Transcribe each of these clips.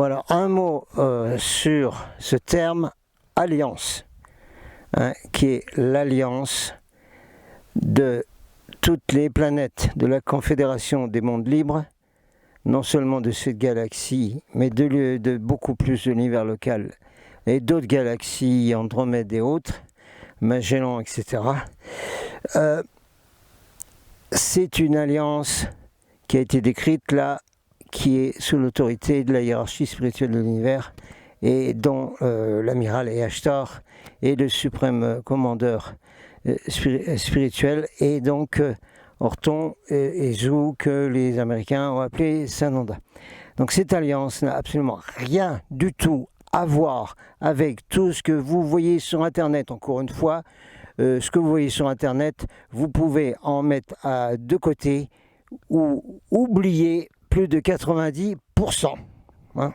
Bon alors, un mot sur ce terme alliance, hein, qui est l'alliance de toutes les planètes de la Confédération des mondes libres, non seulement de cette galaxie, mais de beaucoup plus de l'univers local et d'autres galaxies, Andromède et autres, Magellan, etc. C'est une alliance qui a été décrite là, qui est sous l'autorité de la hiérarchie spirituelle de l'univers et dont l'amiral Ashtar est le suprême commandeur spirituel, et donc Orton et Zou, que les Américains ont appelé Sananda. Donc cette alliance n'a absolument rien du tout à voir avec tout ce que vous voyez sur Internet. Encore une fois, ce que vous voyez sur Internet, vous pouvez en mettre de côté ou oublier plus de 90%. Hein.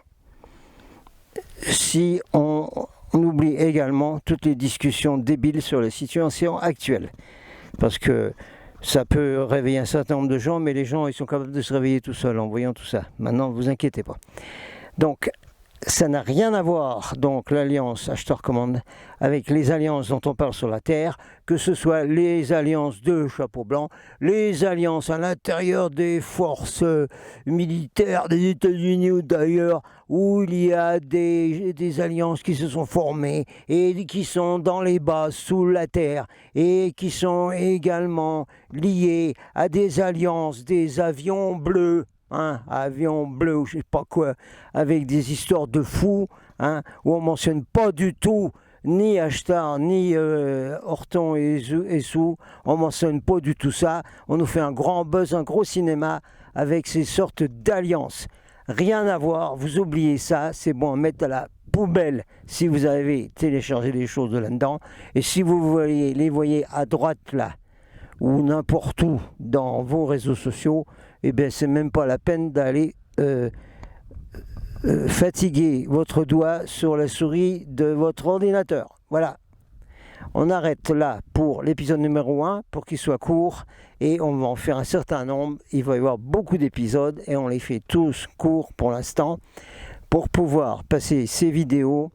Si on oublie également toutes les discussions débiles sur la situation actuelle. Parce que ça peut réveiller un certain nombre de gens, mais les gens ils sont capables de se réveiller tout seuls en voyant tout ça. Maintenant, ne vous inquiétez pas. Donc, ça n'a rien à voir, donc, l'alliance Ashtar Command avec les alliances dont on parle sur la Terre, que ce soit les alliances de Chapeau Blanc, les alliances à l'intérieur des forces militaires des États-Unis ou d'ailleurs, où il y a des alliances qui se sont formées et qui sont dans les bases sous la Terre et qui sont également liées à des alliances des avions bleus. Hein, avion bleu ou je sais pas quoi, avec des histoires de fous, hein, où on mentionne pas du tout ni Ashtar, ni Orton et Sou, on mentionne pas du tout ça. On nous fait un grand buzz, un gros cinéma avec ces sortes d'alliances. Rien à voir, vous oubliez ça, c'est bon à mettre à la poubelle si vous avez téléchargé les choses de là-dedans. Et si vous les voyez à droite là, ou n'importe où dans vos réseaux sociaux, eh bien c'est même pas la peine d'aller fatiguer votre doigt sur la souris de votre ordinateur. Voilà. On arrête là pour l'épisode numéro 1, pour qu'il soit court, et on va en faire un certain nombre. Il va y avoir beaucoup d'épisodes, et on les fait tous courts pour l'instant, pour pouvoir passer ces vidéos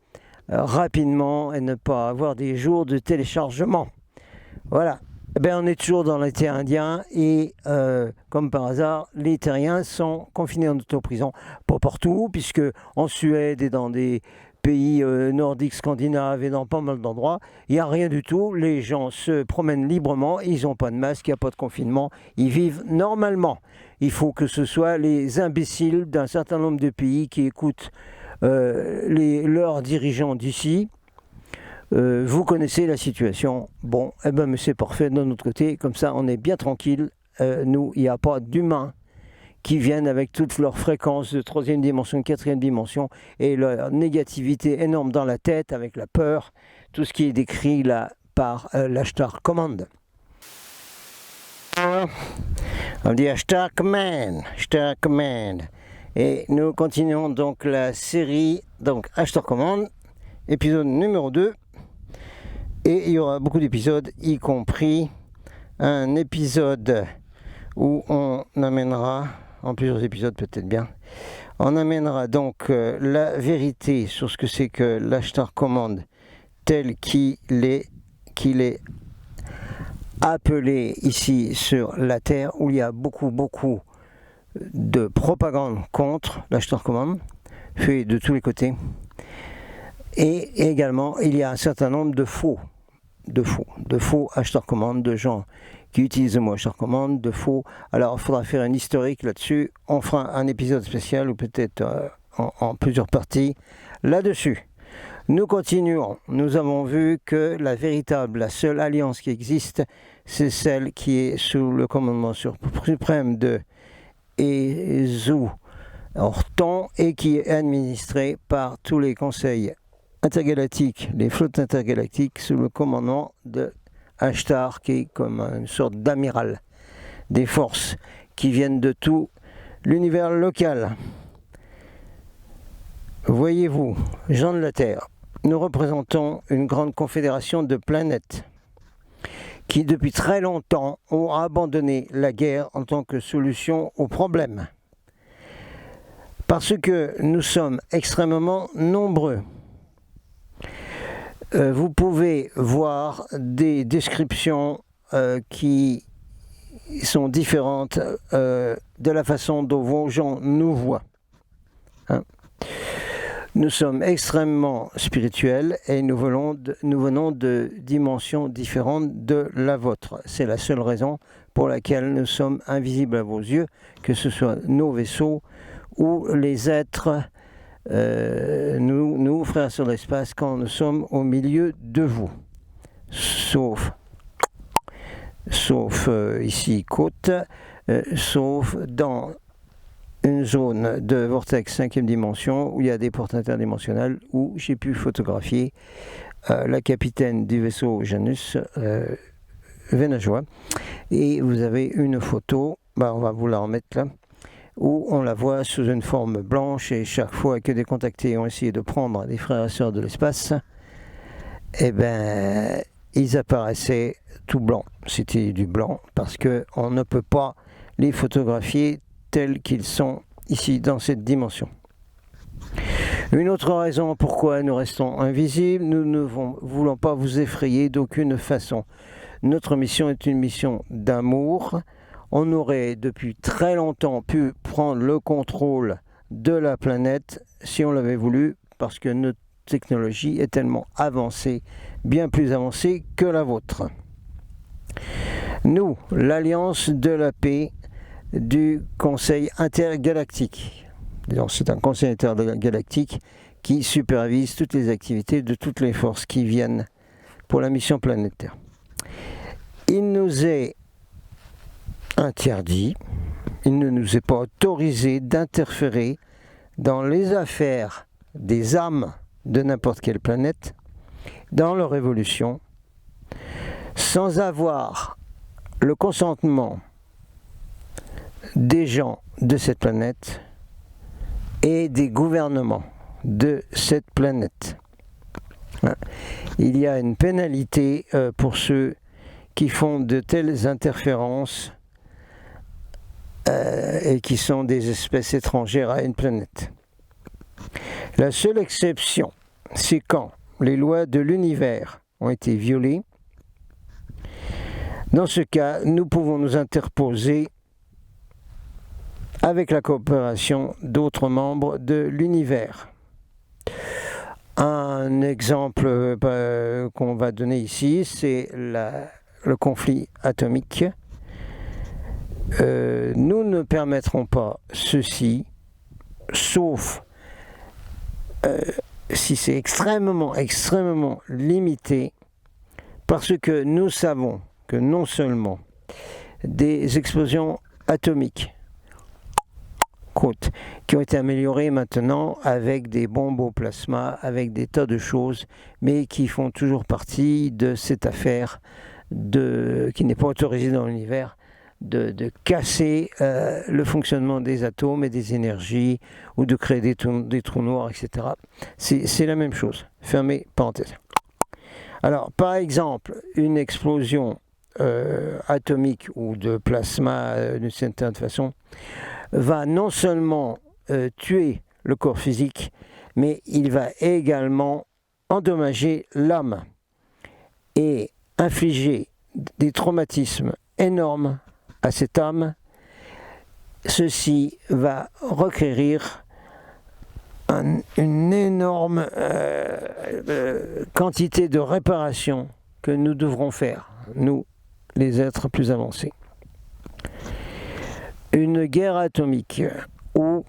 rapidement et ne pas avoir des jours de téléchargement. Voilà. Eh bien, on est toujours dans les terres indiens et comme par hasard, les terriens sont confinés en auto-prison. Pas partout, puisque en Suède et dans des pays nordiques, scandinaves et dans pas mal d'endroits, il n'y a rien du tout. Les gens se promènent librement, ils n'ont pas de masque, il n'y a pas de confinement, ils vivent normalement. Il faut que ce soit les imbéciles d'un certain nombre de pays qui écoutent leurs dirigeants d'ici. Vous connaissez la situation, bon, eh ben, mais c'est parfait de notre côté, comme ça on est bien tranquille. Nous, il n'y a pas d'humains qui viennent avec toutes leurs fréquences de 3e dimension, 4e dimension, et leur négativité énorme dans la tête, avec la peur, tout ce qui est décrit là par l'Ashtar Command. On dit Ashtar Command, Ashtar Command. Et nous continuons donc la série, donc Ashtar Command, épisode numéro 2. Et il y aura beaucoup d'épisodes, y compris un épisode où on amènera, en plusieurs épisodes peut-être bien, on amènera donc la vérité sur ce que c'est que l'Ashtar Command tel qu'il est appelé ici sur la Terre, où il y a beaucoup de propagande contre l'Ashtar Command, fait de tous les côtés. Et également, il y a un certain nombre de faux Ashtar Command, de gens qui utilisent le mot Ashtar Command, de faux. Alors, il faudra faire un historique là-dessus. On fera un épisode spécial, ou peut-être en plusieurs parties, là-dessus. Nous continuons. Nous avons vu que la seule alliance qui existe, c'est celle qui est sous le commandement suprême de Ezou Orton, et qui est administrée par tous les conseils intergalactiques, les flottes intergalactiques, sous le commandement de Ashtar, qui est comme une sorte d'amiral des forces qui viennent de tout l'univers local. Voyez-vous, gens de la Terre, nous représentons une grande confédération de planètes qui, depuis très longtemps, ont abandonné la guerre en tant que solution aux problèmes. Parce que nous sommes extrêmement nombreux. Vous pouvez voir des descriptions qui sont différentes de la façon dont vos gens nous voient. Hein? Nous sommes extrêmement spirituels et nous venons de dimensions différentes de la vôtre. C'est la seule raison pour laquelle nous sommes invisibles à vos yeux, que ce soit nos vaisseaux ou les êtres, nous, frères sur l'espace, quand nous sommes au milieu de vous. Sauf ici, côte, sauf dans une zone de vortex 5e dimension où il y a des portes interdimensionnelles où j'ai pu photographier la capitaine du vaisseau Janus, Venajoa. Et vous avez une photo, on va vous la remettre là, où on la voit sous une forme blanche et chaque fois que des contactés ont essayé de prendre des frères et sœurs de l'espace, eh ben, ils apparaissaient tout blancs. C'était du blanc parce qu'on ne peut pas les photographier tels qu'ils sont ici dans cette dimension. Une autre raison pourquoi nous restons invisibles, nous ne voulons pas vous effrayer d'aucune façon. Notre mission est une mission d'amour. On aurait depuis très longtemps pu prendre le contrôle de la planète si on l'avait voulu, parce que notre technologie est tellement avancée, bien plus avancée que la vôtre. Nous, l'Alliance de la paix du Conseil intergalactique. C'est un conseil intergalactique qui supervise toutes les activités de toutes les forces qui viennent pour la mission planétaire. Il nous est interdit, il ne nous est pas autorisé d'interférer dans les affaires des âmes de n'importe quelle planète, dans leur évolution, sans avoir le consentement des gens de cette planète et des gouvernements de cette planète. Il y a une pénalité pour ceux qui font de telles interférences et qui sont des espèces étrangères à une planète. La seule exception, c'est quand les lois de l'univers ont été violées. Dans ce cas, nous pouvons nous interposer avec la coopération d'autres membres de l'univers. Un exemple qu'on va donner ici, c'est le conflit atomique. Nous ne permettrons pas ceci, sauf si c'est extrêmement limité, parce que nous savons que non seulement des explosions atomiques qui ont été améliorées maintenant avec des bombes au plasma, avec des tas de choses, mais qui font toujours partie de cette affaire qui n'est pas autorisée dans l'univers, de casser le fonctionnement des atomes et des énergies, ou de créer des trous noirs, etc. C'est la même chose. Fermez parenthèse. Alors, par exemple, une explosion atomique ou de plasma d'une certaine façon va non seulement tuer le corps physique, mais il va également endommager l'âme et infliger des traumatismes énormes à cette âme. Ceci va requérir une énorme quantité de réparation que nous devrons faire, nous, les êtres plus avancés. Une guerre atomique ou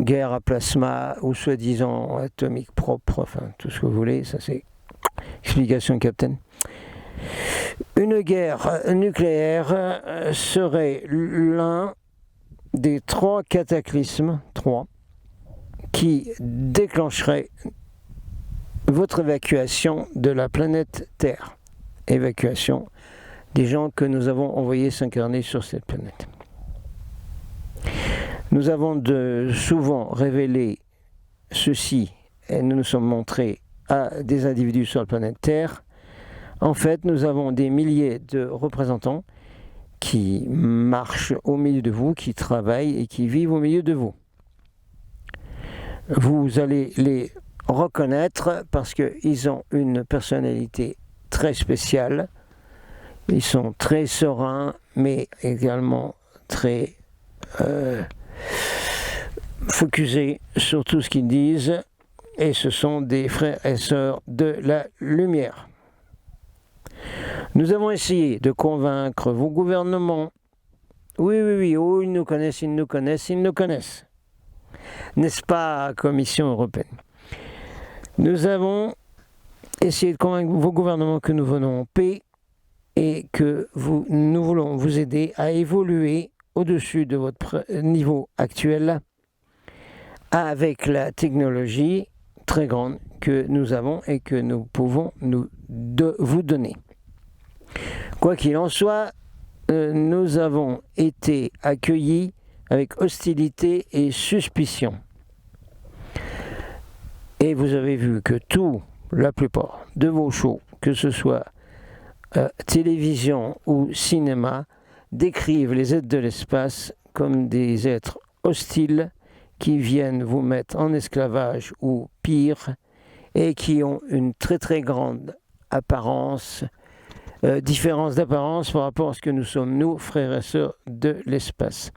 guerre à plasma ou soi-disant atomique propre, enfin tout ce que vous voulez, ça c'est explication capitaine. Une guerre nucléaire serait l'un des 3 cataclysmes, qui déclencherait votre évacuation de la planète Terre. Évacuation des gens que nous avons envoyés s'incarner sur cette planète. Nous avons souvent révélé ceci et nous nous sommes montrés à des individus sur la planète Terre. En fait, nous avons des milliers de représentants qui marchent au milieu de vous, qui travaillent et qui vivent au milieu de vous. Vous allez les reconnaître parce qu'ils ont une personnalité très spéciale. Ils sont très sereins, mais également très focusés sur tout ce qu'ils disent. Et ce sont des frères et sœurs de la lumière. Nous avons essayé de convaincre vos gouvernements. Oui, oh, ils nous connaissent, ils nous connaissent, ils nous connaissent. N'est-ce pas, Commission européenne? Nous avons essayé de convaincre vos gouvernements que nous venons en paix et que nous voulons vous aider à évoluer au-dessus de votre niveau actuel avec la technologie très grande que nous avons et que nous pouvons vous donner. Quoi qu'il en soit, nous avons été accueillis avec hostilité et suspicion. Et vous avez vu que la plupart de vos shows, que ce soit télévision ou cinéma, décrivent les êtres de l'espace comme des êtres hostiles qui viennent vous mettre en esclavage ou pire, et qui ont une très très grande différence d'apparence par rapport à ce que nous sommes, nous, frères et sœurs de l'espace.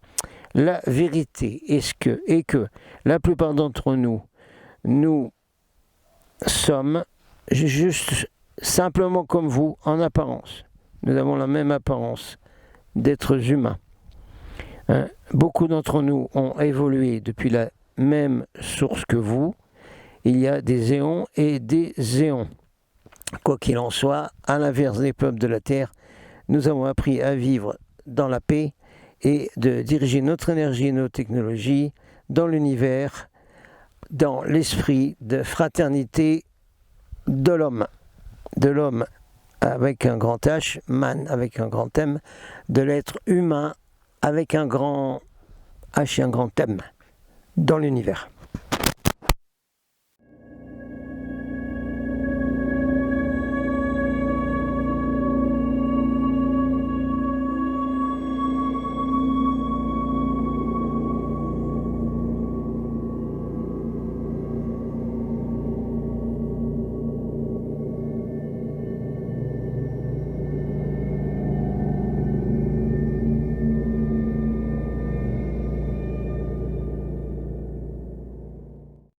La vérité est que la plupart d'entre nous sommes juste simplement comme vous en apparence. Nous avons la même apparence d'êtres humains. Beaucoup d'entre nous ont évolué depuis la même source que vous. Il y a des éons et des éons. Quoi qu'il en soit, à l'inverse des peuples de la Terre, nous avons appris à vivre dans la paix et de diriger notre énergie et nos technologies dans l'univers, dans l'esprit de fraternité de l'homme avec un grand H, man avec un grand M, de l'être humain avec un grand H et un grand M dans l'univers.